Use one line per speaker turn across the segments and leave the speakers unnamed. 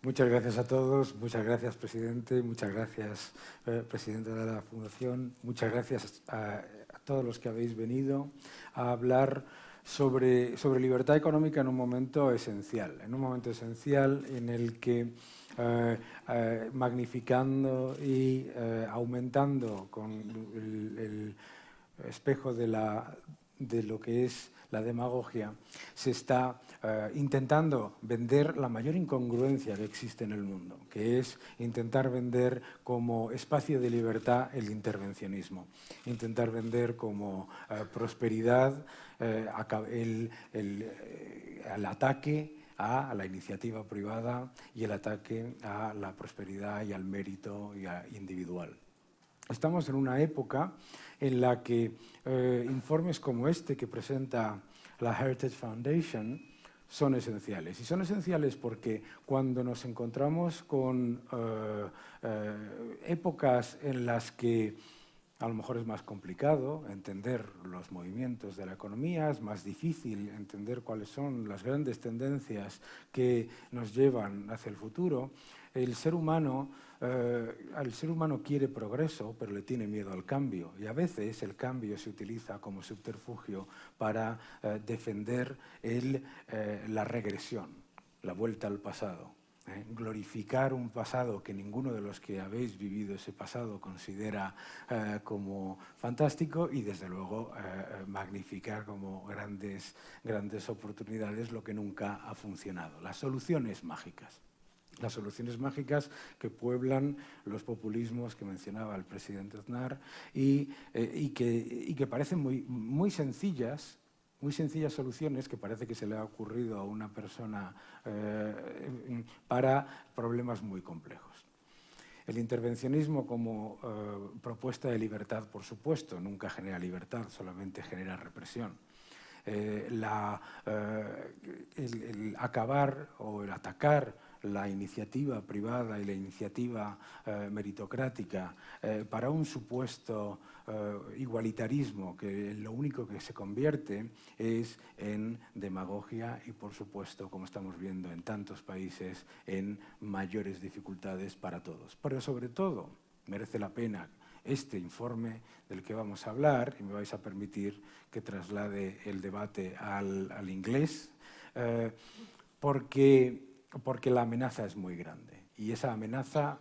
Muchas gracias a todos, muchas gracias, presidente, muchas gracias, presidente de la Fundación, muchas gracias a todos los que habéis venido a hablar sobre libertad económica en un momento esencial en el que magnificando y aumentando con el espejo de lo que es la demagogia, se está intentando vender la mayor incongruencia que existe en el mundo, que es intentar vender como espacio de libertad el intervencionismo, intentar vender como prosperidad el ataque a la iniciativa privada y el ataque a la prosperidad y al mérito individual. Estamos en una época en la que informes como este que presenta la Heritage Foundation son esenciales. Y son esenciales porque cuando nos encontramos con épocas en las que a lo mejor es más complicado entender los movimientos de la economía, es más difícil entender cuáles son las grandes tendencias que nos llevan hacia el futuro. El ser humano quiere progreso, pero le tiene miedo al cambio. Y a veces el cambio se utiliza como subterfugio para defender la regresión, la vuelta al pasado. Glorificar un pasado que ninguno de los que habéis vivido ese pasado considera como fantástico y desde luego magnificar como grandes oportunidades lo que nunca ha funcionado. Las soluciones mágicas que pueblan los populismos que mencionaba el presidente Aznar y que parecen muy sencillas soluciones que parece que se le ha ocurrido a una persona para problemas muy complejos. El intervencionismo como propuesta de libertad, por supuesto, nunca genera libertad, solamente genera represión. El acabar o el atacar la iniciativa privada y la iniciativa meritocrática para un supuesto igualitarismo que lo único que se convierte es en demagogia y, por supuesto, como estamos viendo en tantos países, en mayores dificultades para todos. Pero sobre todo, merece la pena este informe del que vamos a hablar, y me vais a permitir que traslade el debate al inglés, porque la amenaza es muy grande y esa amenaza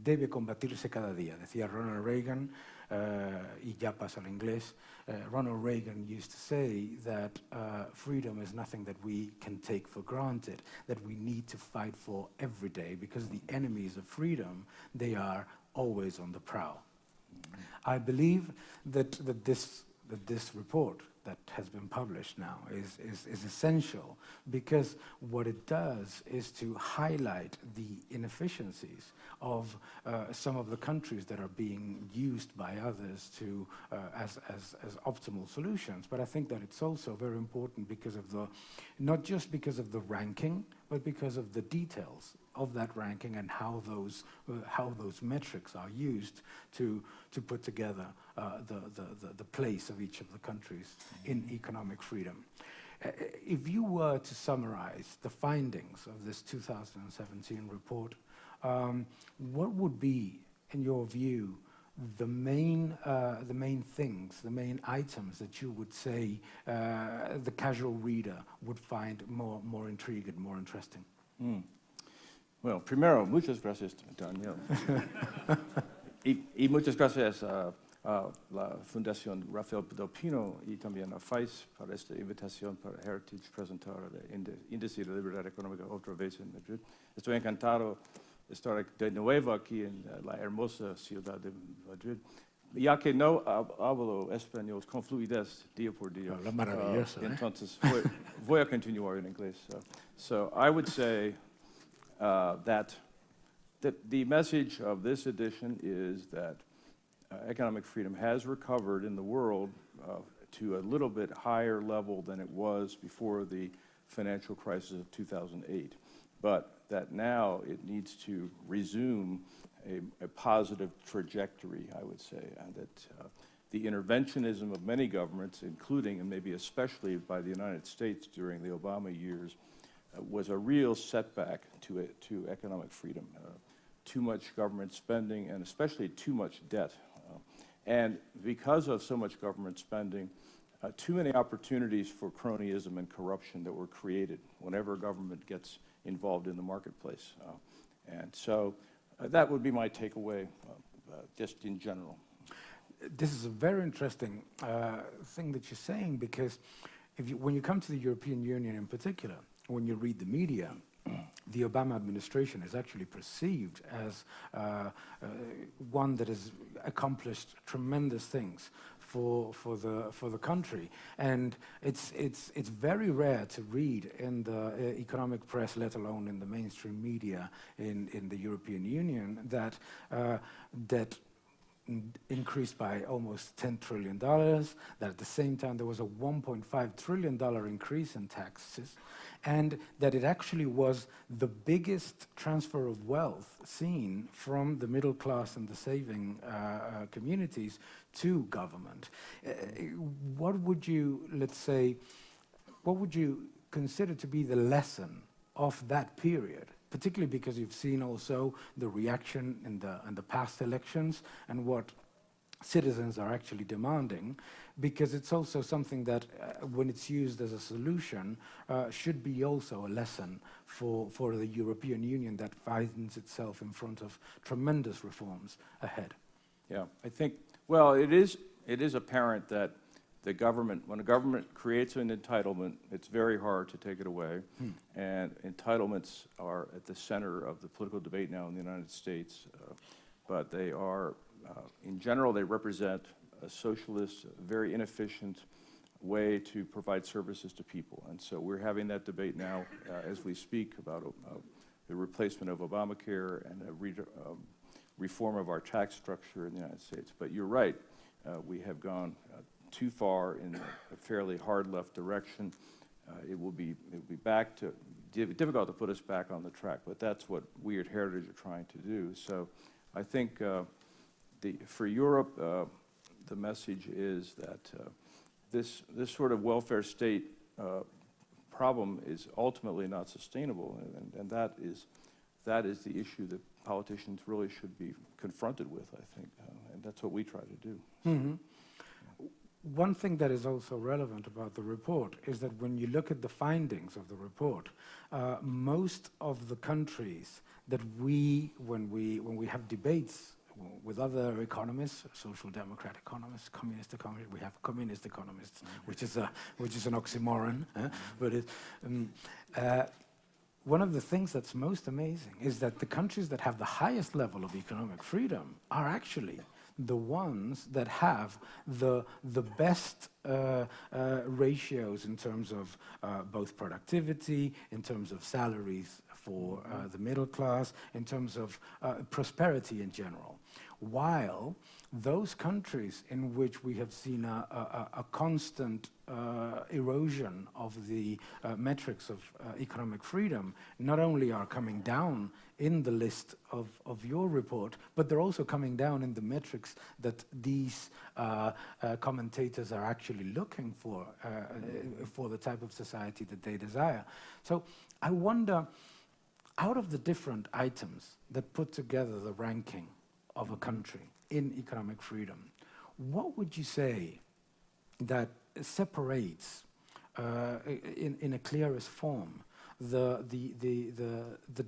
debe combatirse cada día. Decía Ronald Reagan, y ya paso al inglés, Ronald Reagan used to say that freedom is nothing that we can take for granted, that we need to fight for every day, because the enemies of freedom, they are always on the prowl. I believe that this report that has been published now is essential, because what it does is to highlight the inefficiencies of some of the countries that are being used by others to as optimal solutions. But I think that it's also very important because of not just because of the ranking, but because of the details of that ranking and how those metrics are used to put together the place of each of the countries in economic freedom. If you were to summarize the findings of this 2017 report, what would be, in your view, the main things, the main items that you would say the casual reader would find more intriguing, more interesting?
Bueno, primero, muchas gracias, Daniel. y muchas gracias a la Fundación Rafael del Pino y también a FAES por esta invitación para Heritage presentar el Índice de Libertad Económica otra vez en Madrid. Estoy encantado de estar de nuevo aquí en la hermosa ciudad de Madrid. Ya que no hablo español con fluidez día por día, entonces voy a continuar en inglés. So I would say that the message of this edition is that economic freedom has recovered in the world to a little bit higher level than it was before the financial crisis of 2008, but that now it needs to resume a positive trajectory, I would say, and that the interventionism of many governments, including and maybe especially by the United States during the Obama years, was a real setback to economic freedom. Too much government spending, and especially too much debt. And because of so much government spending, too many opportunities for cronyism and corruption that were created whenever government gets involved in the marketplace. And so that would be my takeaway, just in general.
This is a very interesting thing that you're saying, because when you come to the European Union in particular, when you read the media, the Obama administration is actually perceived as one that has accomplished tremendous things for the country, and it's very rare to read in the economic press, let alone in the mainstream media in the European Union, that that increased by almost $10 trillion, that at the same time there was a $1.5 trillion increase in taxes, and that it actually was the biggest transfer of wealth seen from the middle class and the saving communities to government. What would you, let's say, what would you consider to be the lesson of that period? Particularly because you've seen also the reaction in the past elections and what citizens are actually demanding, because it's also something that, when it's used as a solution, should be also a lesson for the European Union that finds itself in front of tremendous reforms ahead.
Yeah, I think, well, it is apparent that the government, when a government creates an entitlement, it's very hard to take it away. And entitlements are at the center of the political debate now in the United States. But they are, in general, they represent a socialist, very inefficient way to provide services to people. And so we're having that debate now as we speak about the replacement of Obamacare and a reform of our tax structure in the United States. But you're right, we have gone too far in a fairly hard left direction. It will be back to difficult to put us back on the track, but that's what we at Heritage are trying to do. So I think for Europe, the message is that this sort of welfare state problem is ultimately not sustainable, and that is the issue that politicians really should be confronted with, I think, and that's what we try to do.
Mm-hmm. One thing that is also relevant about the report is that when you look at the findings of the report, most of the countries that when we have debates with other economists, social democrat economists, communist economists, we have communist economists, which is an oxymoron, but one of the things that's most amazing is that the countries that have the highest level of economic freedom are actually the ones that have the best ratios in terms of both productivity, in terms of salaries for the middle class, in terms of prosperity in general. While those countries in which we have seen a constant erosion of the metrics of economic freedom, not only are coming down in the list of your report, but they're also coming down in the metrics that these commentators are actually looking for the type of society that they desire. So I wonder, out of the different items that put together the ranking of a country in economic freedom, what would you say that separates, in a clearest form, the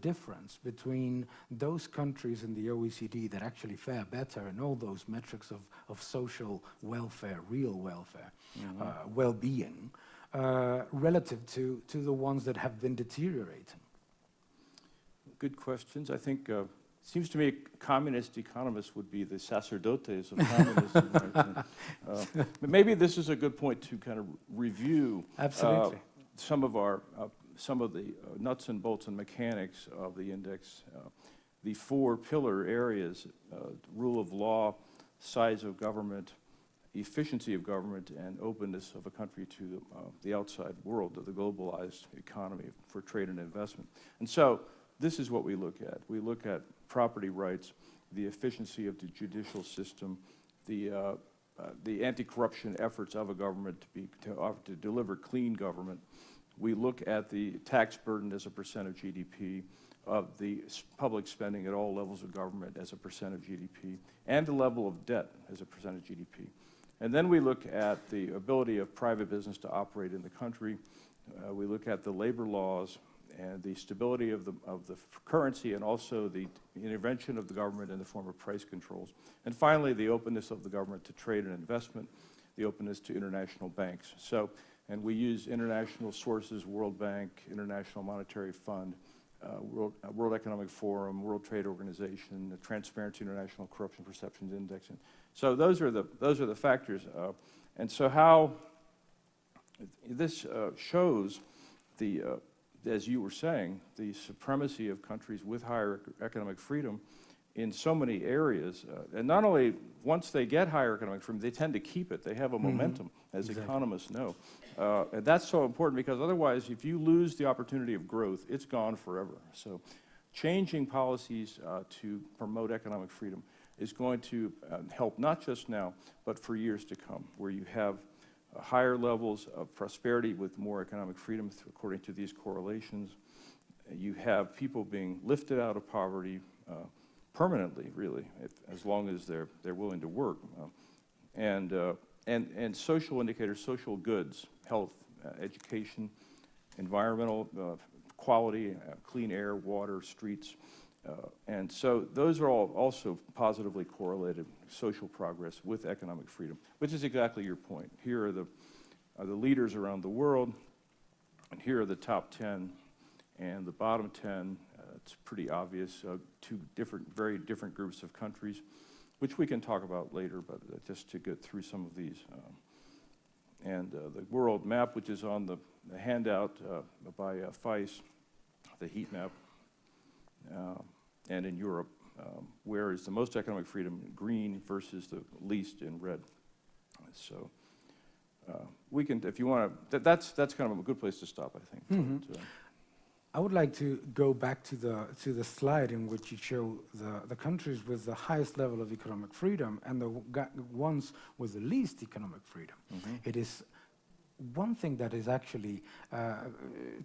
difference between those countries in the OECD that actually fare better in all those metrics of social welfare, real welfare, well-being, relative to the ones that have been deteriorating?
Good questions. I think it seems to me communist economists would be the sacerdotes of communism. Right? But maybe this is a good point to kind of review some of the nuts and bolts and mechanics of the index. The four pillar areas: rule of law, size of government, efficiency of government, and openness of a country to the outside world, to the globalized economy for trade and investment. And so this is what we look at. We look at property rights, the efficiency of the judicial system, the anti-corruption efforts of a government to deliver clean government. We look at the tax burden as a percent of GDP, of the public spending at all levels of government as a percent of GDP, and the level of debt as a percent of GDP. And then we look at the ability of private business to operate in the country. We look at the labor laws and the stability of the currency, and also the intervention of the government in the form of price controls. And finally, the openness of the government to trade and investment, the openness to international banks. So, and we use international sources, World Bank, International Monetary Fund, World Economic Forum, World Trade Organization, the Transparency International Corruption Perceptions Index. And so those are the factors. And so how this shows the, as you were saying, the supremacy of countries with higher economic freedom in so many areas. And not only once they get higher economic freedom, they tend to keep it. They have a momentum, as economists know. And that's so important, because otherwise, if you lose the opportunity of growth, it's gone forever. So changing policies to promote economic freedom is going to help not just now, but for years to come, where you have higher levels of prosperity with more economic freedom, according to these correlations. You have people being lifted out of poverty permanently, really, as long as they're willing to work. And social indicators, social goods, health, education, environmental quality, clean air, water, streets. And so those are all also positively correlated, social progress with economic freedom, which is exactly your point. Here are the leaders around the world, and here are the top 10, and the bottom 10, it's pretty obvious, two very different groups of countries, which we can talk about later, but just to get through some of these. And the world map, which is on the handout by FAES, the heat map, and in Europe, where is the most economic freedom in green versus the least in red. So we can, if you want to, that's kind of a good place to stop, I think.
I would like to go back to the slide in which you show the countries with the highest level of economic freedom and the ones with the least economic freedom. It is one thing that is actually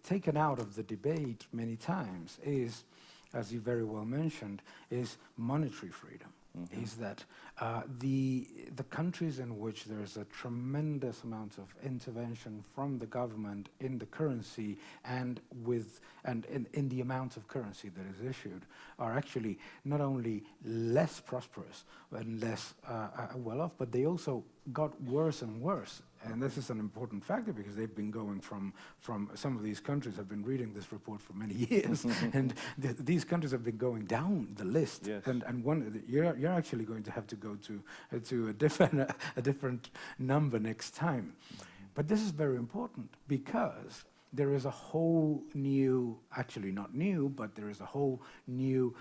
taken out of the debate many times is, as you very well mentioned, is monetary freedom. Is that the countries in which there is a tremendous amount of intervention from the government in the currency and in the amount of currency that is issued are actually not only less prosperous and less well-off, but they also got worse and worse. And this is an important factor, because they've been going from some of these countries have been reading this report for many years, and these countries have been going down the list.
Yes.
And one, you're actually going to have to go to a different number next time. But this is very important, because there is a whole new, actually not new, but there is a whole new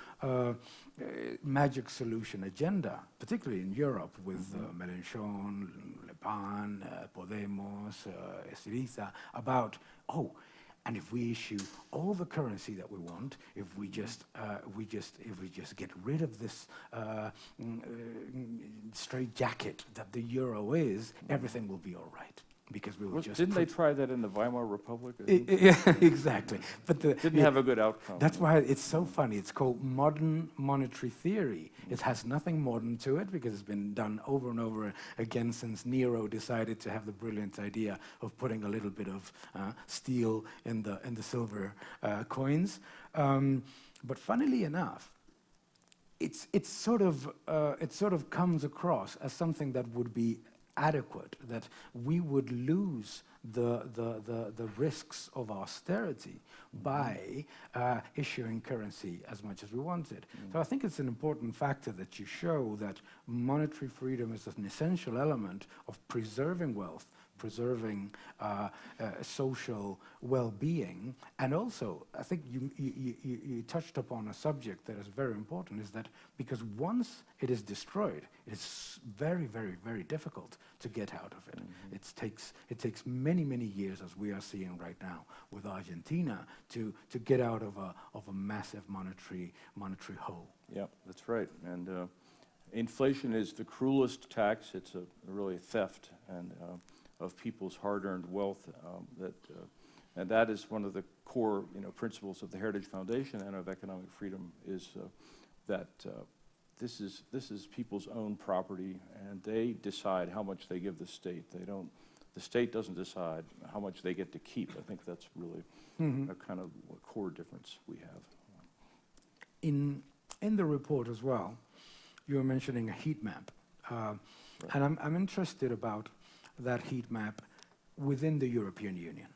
magic solution agenda, particularly in Europe with Mélenchon, Le Pen, Podemos, Syriza, about, and if we issue all the currency that we want, if we just get rid of this straitjacket that the euro is, everything will be all right. Because we will just
didn't they try that in the Weimar Republic?
Yeah, exactly. But
didn't have a good outcome.
That's why it's so funny. It's called modern monetary theory. It has nothing modern to it, because it's been done over and over again since Nero decided to have the brilliant idea of putting a little bit of steel in the silver coins. But funnily enough, it sort of comes across as something that would be adequate, that we would lose the risks of austerity by issuing currency as much as we wanted. So I think it's an important factor that you show that monetary freedom is an essential element of preserving wealth, preserving social well-being, and also I think you touched upon a subject that is very important, is that because once it is destroyed, it's very, very, very difficult to get out of it. It takes many, many years, as we are seeing right now with Argentina, to get out of a massive monetary hole.
Yeah, that's right. And inflation is the cruelest tax. It's a really theft and of people's hard-earned wealth that And that is one of the core, principles of the Heritage Foundation and of economic freedom, is that this is people's own property, and they decide how much they give the state. The state doesn't decide how much they get to keep. I think that's really a kind of a core difference we have.
In the report as well, you were mentioning a heat map,
Right.
and I'm interested about that heat map within the European Union,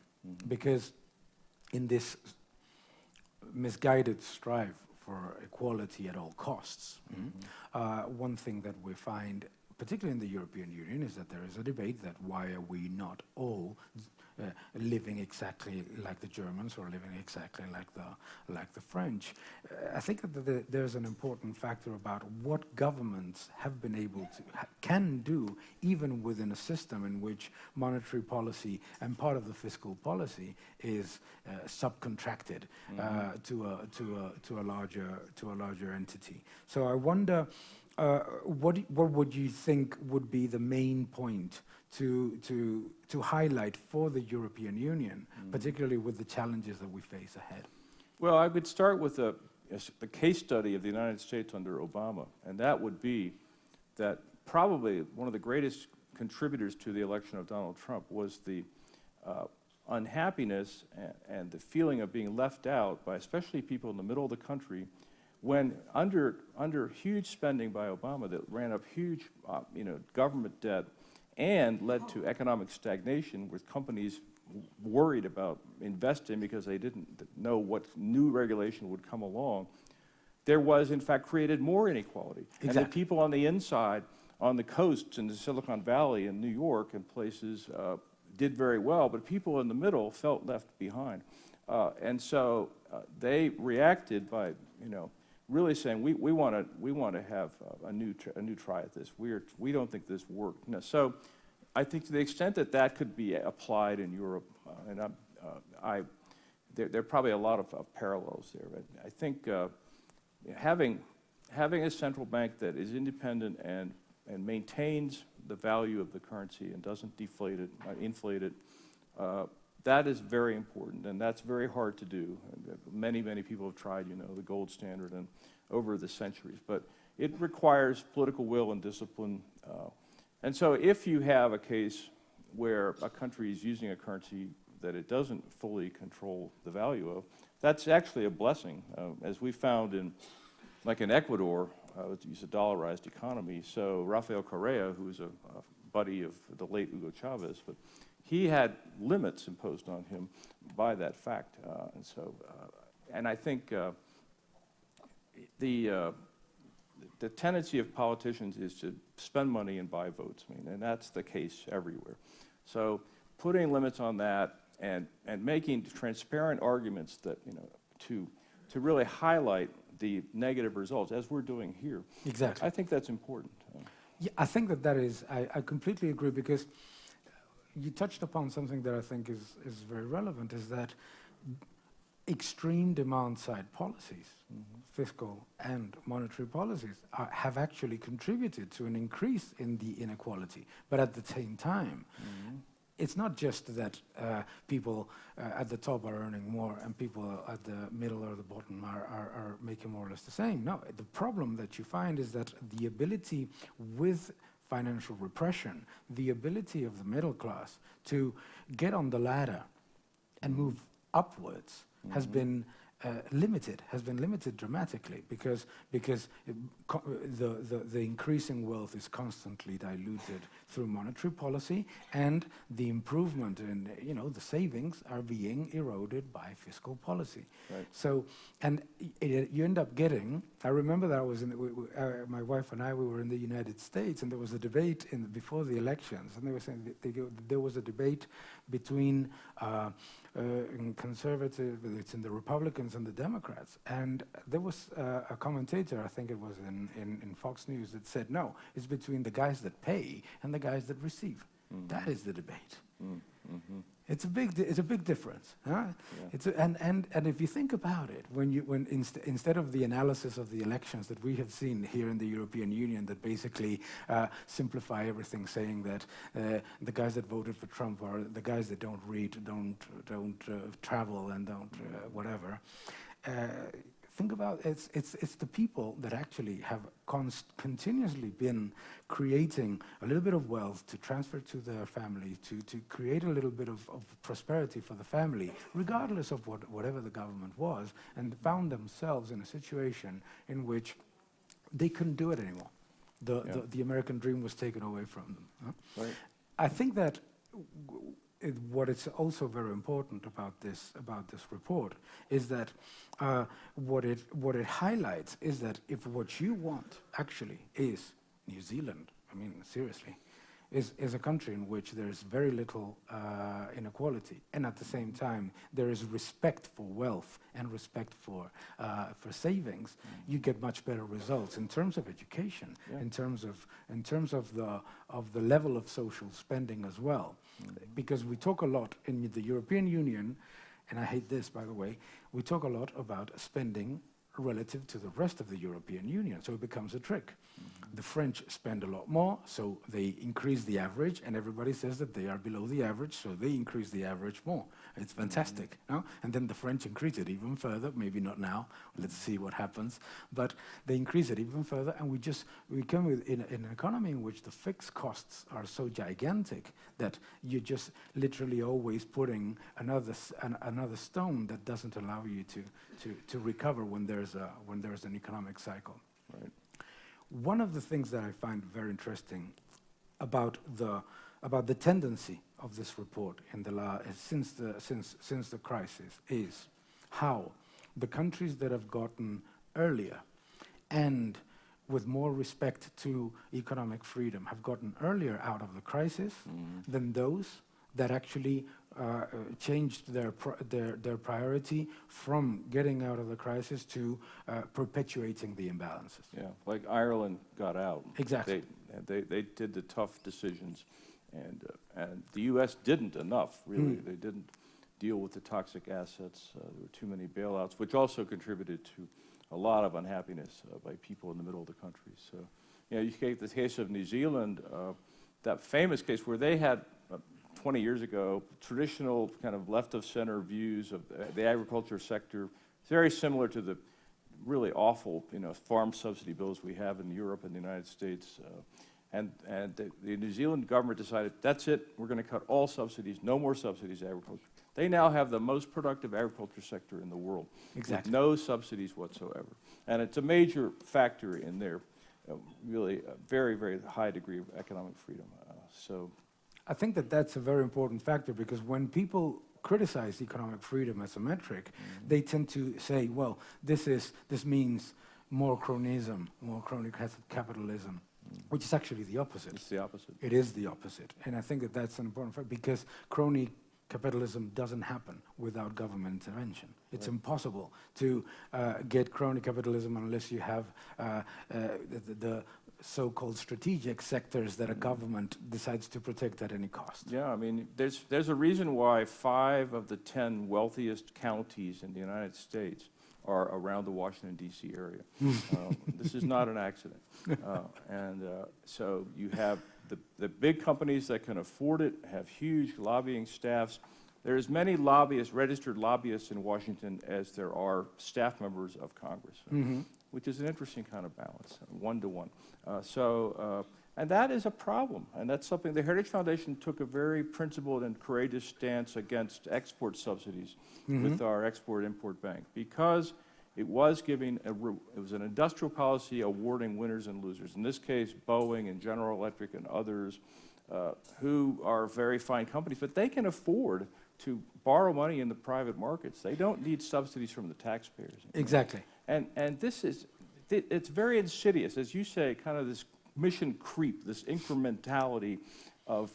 because in this misguided strive for equality at all costs, one thing that we find, particularly in the European Union, is that there is a debate that why are we not all living exactly like the Germans or living exactly like the French. I think that there's an important factor about what governments have been able to can do, even within a system in which monetary policy and part of the fiscal policy is subcontracted to a larger entity. So I wonder, what would you think would be the main point to highlight for the European Union, particularly with the challenges that we face ahead?
Well, I would start with the case study of the United States under Obama, and that would be that probably one of the greatest contributors to the election of Donald Trump was the unhappiness and the feeling of being left out by especially people in the middle of the country, when under huge spending by Obama that ran up huge government debt and led to economic stagnation, with companies worried about investing because they didn't know what new regulation would come along, there was in fact created more inequality.
Exactly.
And the people on the inside, on the coasts in the Silicon Valley and New York and places did very well, but people in the middle felt left behind. And so they reacted by, really saying, we want to have a new try at this. We don't think this worked. No, so I think to the extent that that could be applied in Europe, and there are probably a lot of parallels there. But I think having a central bank that is independent and maintains the value of the currency and doesn't deflate it, inflate it, that is very important, and that's very hard to do. Many people have tried, the gold standard and over the centuries, but it requires political will and discipline. And so if you have a case where a country is using a currency that it doesn't fully control the value of, that's actually a blessing. As we found in Ecuador, it's a dollarized economy. So Rafael Correa, who was a buddy of the late Hugo Chavez, but he had limits imposed on him by that fact. And I think the tendency of politicians is to spend money and buy votes. And that's the case everywhere. So putting limits on that and making transparent arguments that, to really highlight the negative results, as we're doing here.
Exactly.
I think that's important.
Yeah, I think that is, I completely agree, because you touched upon something that I think is very relevant, is that extreme demand-side policies, fiscal and monetary policies, have actually contributed to an increase in the inequality. But at the same time, it's not just that people at the top are earning more and people at the middle or the bottom are making more or less the same. No, the problem that you find is that the ability with financial repression, the ability of the middle class to get on the ladder and move upwards has been limited dramatically, because the increasing wealth is constantly diluted through monetary policy, and the improvement in the savings are being eroded by fiscal policy.
Right.
So, and you end up getting. I remember that I was my wife and I, we were in the United States, and there was a debate before the elections, and they were saying there was a debate between conservative, it's in the Republicans and the Democrats, and there was a commentator, I think it was in Fox News, that said, no, it's between the guys that pay and the guys that receive. That is the debate. It's a big difference, huh?
Yeah.
And if you think about it, instead of the analysis of the elections that we have seen here in the European Union, that basically simplify everything, saying that the guys that voted for Trump are the guys that don't read, don't travel, and don't whatever. Think about it's the people that actually have continuously been creating a little bit of wealth to transfer to their family, to create a little bit of prosperity for the family, regardless of whatever the government was, and found themselves in a situation in which they couldn't do it anymore. The American dream was taken away from them. Huh?
Right.
I think that what is also very important about this report is that what it highlights is that if what you want actually is New Zealand, I mean seriously, is a country in which there is very little inequality, and at the same time there is respect for wealth and respect for savings, you get much better results in terms of education, in terms of the level of social spending as well. Because we talk a lot in the European Union, and I hate this, by the way, we talk a lot about spending relative to the rest of the European Union, so it becomes a trick. The French spend a lot more, so they increase the average, and everybody says that they are below the average, so they increase the average more. It's fantastic, no? And then the French increase it even further, maybe not now, let's see what happens, but they increase it even further, and we come with in an economy in which the fixed costs are so gigantic that you're just literally always putting another stone that doesn't allow you to recover when there's an economic cycle.
Right.
One of the things that I find very interesting about the tendency of this report in since the crisis is how the countries that have gotten earlier and with more respect to economic freedom have gotten earlier out of the crisis than those that actually changed their priority from getting out of the crisis to perpetuating the imbalances.
Yeah, like Ireland got out.
Exactly.
They did the tough decisions, and the U.S. didn't enough, really. They didn't deal with the toxic assets. There were too many bailouts, which also contributed to a lot of unhappiness by people in the middle of the country. So, you take the case of New Zealand, that famous case where they had 20 years ago, traditional kind of left-of-center views of the agriculture sector, very similar to the really awful, farm subsidy bills we have in Europe and the United States. And the New Zealand government decided, that's it, we're going to cut all subsidies, no more subsidies to agriculture. They now have the most productive agriculture sector in the world, with no subsidies whatsoever. And it's a major factor in their really very, very high degree of economic freedom.
I think that that's a very important factor, because when people criticize economic freedom as a metric, they tend to say, well, this means more cronyism, more crony capitalism, which is actually the opposite.
It's the opposite.
It is the opposite. And I think that that's an important fact, because crony capitalism doesn't happen without government intervention. It's impossible to get crony capitalism unless you have the so-called strategic sectors that a government decides to protect at any cost.
Yeah, I mean, there's a reason why 5 of the 10 wealthiest counties in the United States are around the Washington, D.C. area. This is not an accident. So you have the big companies that can afford it, have huge lobbying staffs. There are as many lobbyists, registered lobbyists in Washington as there are staff members of Congress, which is an interesting kind of balance, 1-to-1. And that is a problem, and that's something the Heritage Foundation took a very principled and courageous stance against export subsidies with our Export-Import Bank, because it was giving it was an industrial policy awarding winners and losers. In this case, Boeing and General Electric and others, who are very fine companies, but they can afford to borrow money in the private markets. They don't need subsidies from the taxpayers.
Exactly.
And it's very insidious, as you say, kind of this mission creep, this incrementality of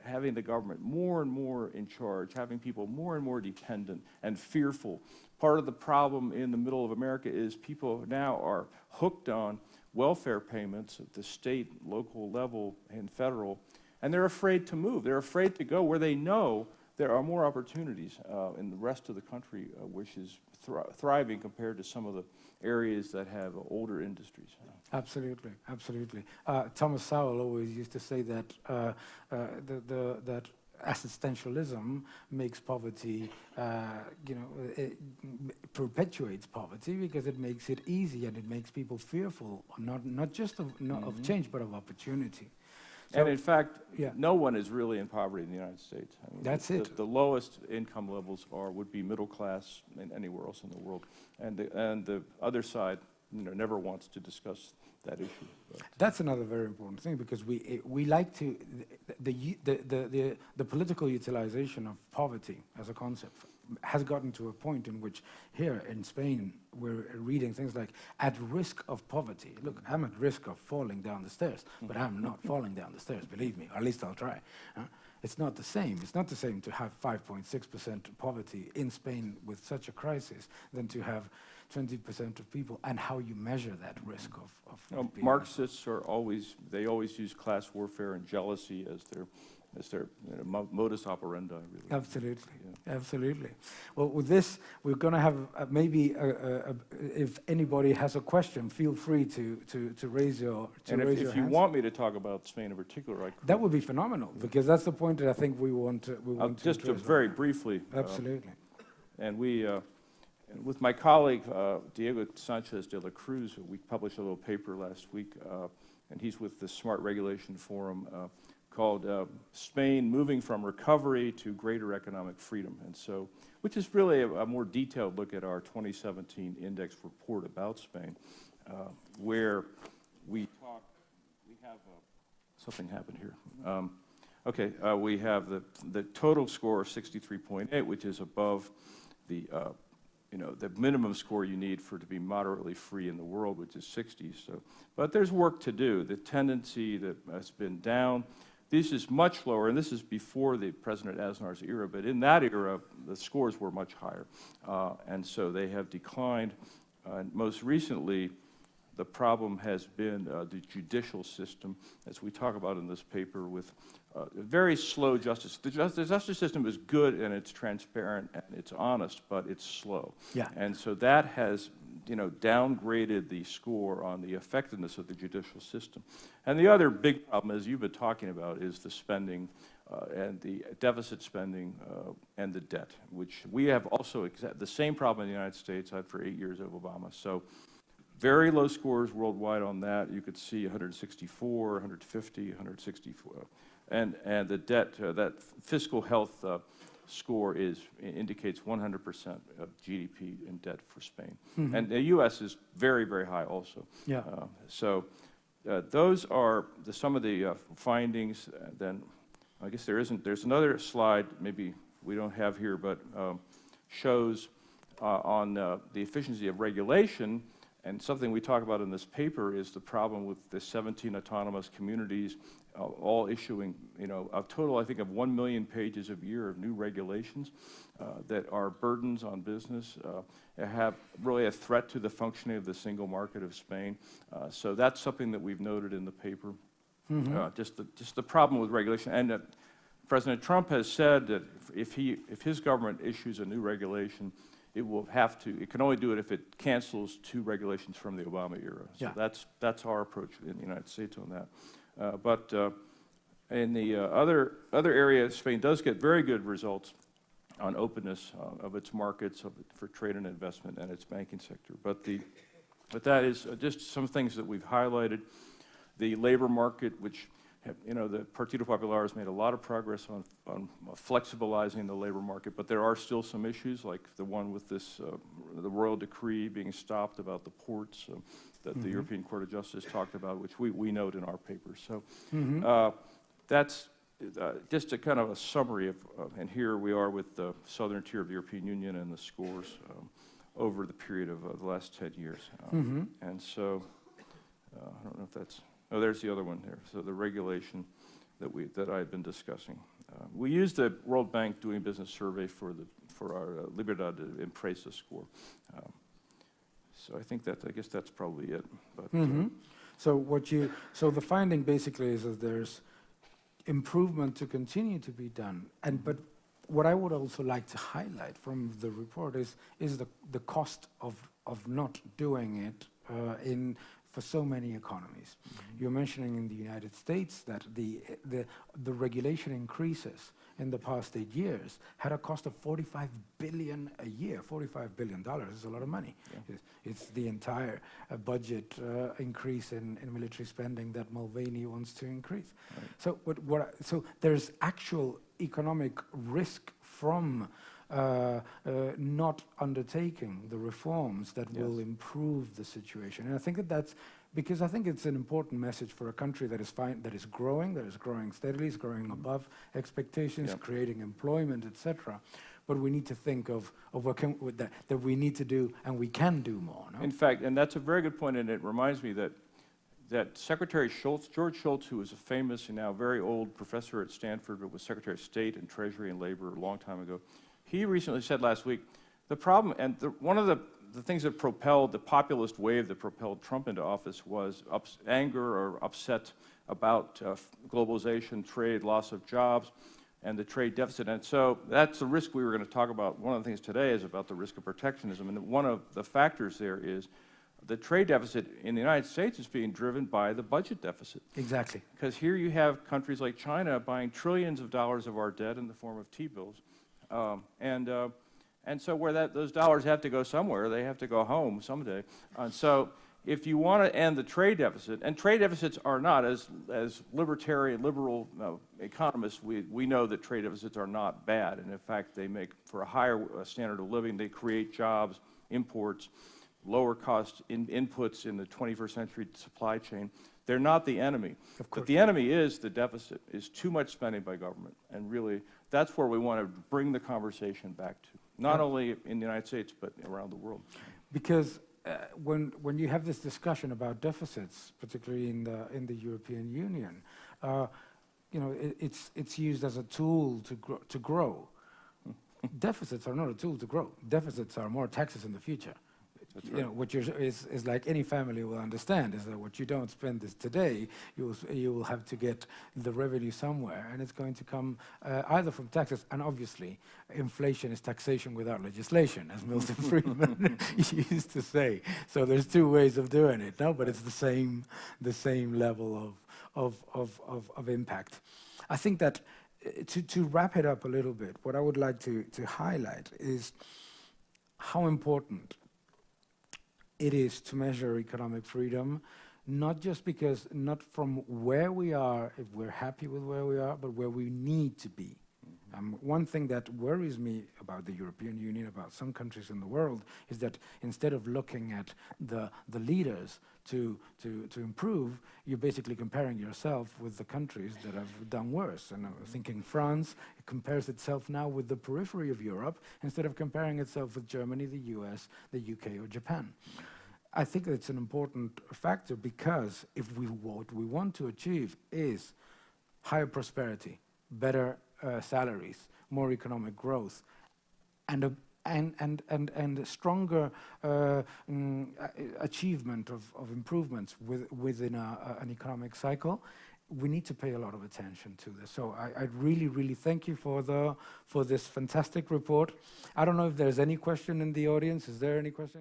having the government more and more in charge, having people more and more dependent and fearful. Part of the problem in the middle of America is people now are hooked on welfare payments at the state, local level, and federal, and they're afraid to move. They're afraid to go where they know there are more opportunities in the rest of the country, which is thriving compared to some of the areas that have older industries.
Absolutely, absolutely. Thomas Sowell always used to say that that existentialism makes poverty, it perpetuates poverty because it makes it easy and it makes people fearful, not just of change, but of opportunity. So,
and in fact, no one is really in poverty in the United States. I mean,
that's it.
The lowest income levels would be middle class than anywhere else in the world, and the other side, never wants to discuss that issue. But
that's another very important thing, because we like to the political utilization of poverty as a concept has gotten to a point in which here in Spain we're reading things like at risk of poverty. Look, I'm at risk of falling down the stairs, but I'm not falling down the stairs, believe me, or at least I'll try. It's not the same. It's not the same to have 5.6% poverty in Spain with such a crisis than to have 20% of people, and how you measure that risk of
Marxists always use class warfare and jealousy as their modus operandi. Really.
Absolutely, absolutely. Well, with this, we're going to have maybe if anybody has a question, feel free to raise your hands.
If you want me to talk about Spain in particular, I could.
That would be phenomenal, because that's the point that I think we want to.
Just very briefly.
Absolutely.
And we. With my colleague, Diego Sanchez de la Cruz, we published a little paper last week, and he's with the Smart Regulation Forum, called Spain Moving from Recovery to Greater Economic Freedom. And so, which is really a more detailed look at our 2017 index report about Spain, where we have, something happened here. We have the total score of 63.8, which is above the minimum score you need to be moderately free in the world, which is 60. So, but there's work to do. The tendency that has been down. This is much lower, and this is before the President Aznar's era, but in that era, the scores were much higher. And so they have declined. Most recently, the problem has been the judicial system, as we talk about in this paper, with very slow justice. The justice system is good and it's transparent and it's honest, but it's slow.
Yeah.
And so that has, downgraded the score on the effectiveness of the judicial system. And the other big problem, as you've been talking about, is the spending and the deficit spending and the debt, which we have also the same problem in the United States after 8 years of Obama. So very low scores worldwide on that. You could see 164, 150, 164. And the debt, that fiscal health score indicates 100% of GDP in debt for Spain. Mm-hmm. And the U.S. is very, very high also.
Yeah.
Those are some of the findings. Then I guess there's another slide, maybe we don't have here, but shows on the efficiency of regulation. And something we talk about in this paper is the problem with the 17 autonomous communities all issuing, a total, I think, of 1 million pages a year of new regulations that are burdens on business, have really a threat to the functioning of the single market of Spain. So that's something that we've noted in the paper. Mm-hmm. Just the problem with regulation. And President Trump has said that if his government issues a new regulation, it can only do it if it cancels 2 regulations from the Obama era. So yeah. That's our approach in the United States on that. But in the other area, Spain does get very good results on openness of its markets for trade and investment and its banking sector. But that is just some things that we've highlighted. The labor market, which the Partido Popular has made a lot of progress on flexibilizing the labor market, but there are still some issues, like the one with this, the royal decree being stopped about the ports that mm-hmm. the European Court of Justice talked about, which we note in our paper. So mm-hmm. That's just a kind of a summary of, and here we are with the southern tier of the European Union and the scores over the period of the last 10 years. Mm-hmm. And so, I don't know if that's, oh, there's the other one there. So the regulation that I've been discussing. We used the World Bank Doing Business survey for our Libertad Económica score. So I guess that's probably it. But,
mm-hmm. So the finding basically is that there's improvement to continue to be done, but what I would also like to highlight from the report is the cost of not doing it for so many economies. You're mentioning in the United States that the regulation increases in the past 8 years had a cost of $45 billion a year. $45 billion is a lot of money.
Yeah.
It's the entire budget increase in military spending that Mulvaney wants to increase.
Right.
So there's actual economic risk from not undertaking the reforms that will improve the situation. And I think that's because I think it's an important message for a country that is growing steadily, is growing above expectations, creating employment, etc. But we need to think of what that we need to do, and we can do more. No?
In fact, and that's a very good point, and it reminds me that Secretary Shultz, George Shultz, who was a famous and now very old professor at Stanford, but was Secretary of State and Treasury and Labor a long time ago, he recently said last week, the problem, and one of the things that propelled the populist wave that propelled Trump into office was anger or upset about globalization, trade, loss of jobs, and the trade deficit. And so that's the risk we were going to talk about. One of the things today is about the risk of protectionism. And one of the factors there is the trade deficit in the United States is being driven by the budget deficit.
Exactly.
Because here you have countries like China buying trillions of dollars of our debt in the form of T-bills. And so where those dollars have to go somewhere, they have to go home someday. And so if you want to end the trade deficit, and trade deficits are not, as libertarian, liberal economists, we know that trade deficits are not bad. And in fact, they make for a higher standard of living. They create jobs, imports, lower cost inputs in the 21st century supply chain. They're not the enemy. But the enemy is the deficit, is too much spending by government. And really, that's where we want to bring the conversation back to, not only in the United States, but around the world.
Because when you have this discussion about deficits, particularly in the European Union, it's used as a tool to grow. Deficits are not a tool to grow. Deficits are more taxes in the future.
That's right.
What is like any family will understand is that what you don't spend today, you will have to get the revenue somewhere, and it's going to come either from taxes, and obviously inflation is taxation without legislation, as Milton Friedman used to say. So there's two ways of doing it, no? But it's the same level of impact. I think that to wrap it up a little bit, what I would like to highlight is how important it is to measure economic freedom, not from where we are, if we're happy with where we are, but where we need to be. One thing that worries me about the European Union, about some countries in the world, is that instead of looking at the leaders to improve, you're basically comparing yourself with the countries that have done worse. And I'm thinking France compares itself now with the periphery of Europe instead of comparing itself with Germany, the US, the UK, or Japan. I think it's an important factor because what we want to achieve is higher prosperity, better salaries, more economic growth, and a stronger achievement of improvements within an economic cycle. We need to pay a lot of attention to this. So I really, really thank you for this fantastic report. I don't know if there's any question in the audience. Is there any question?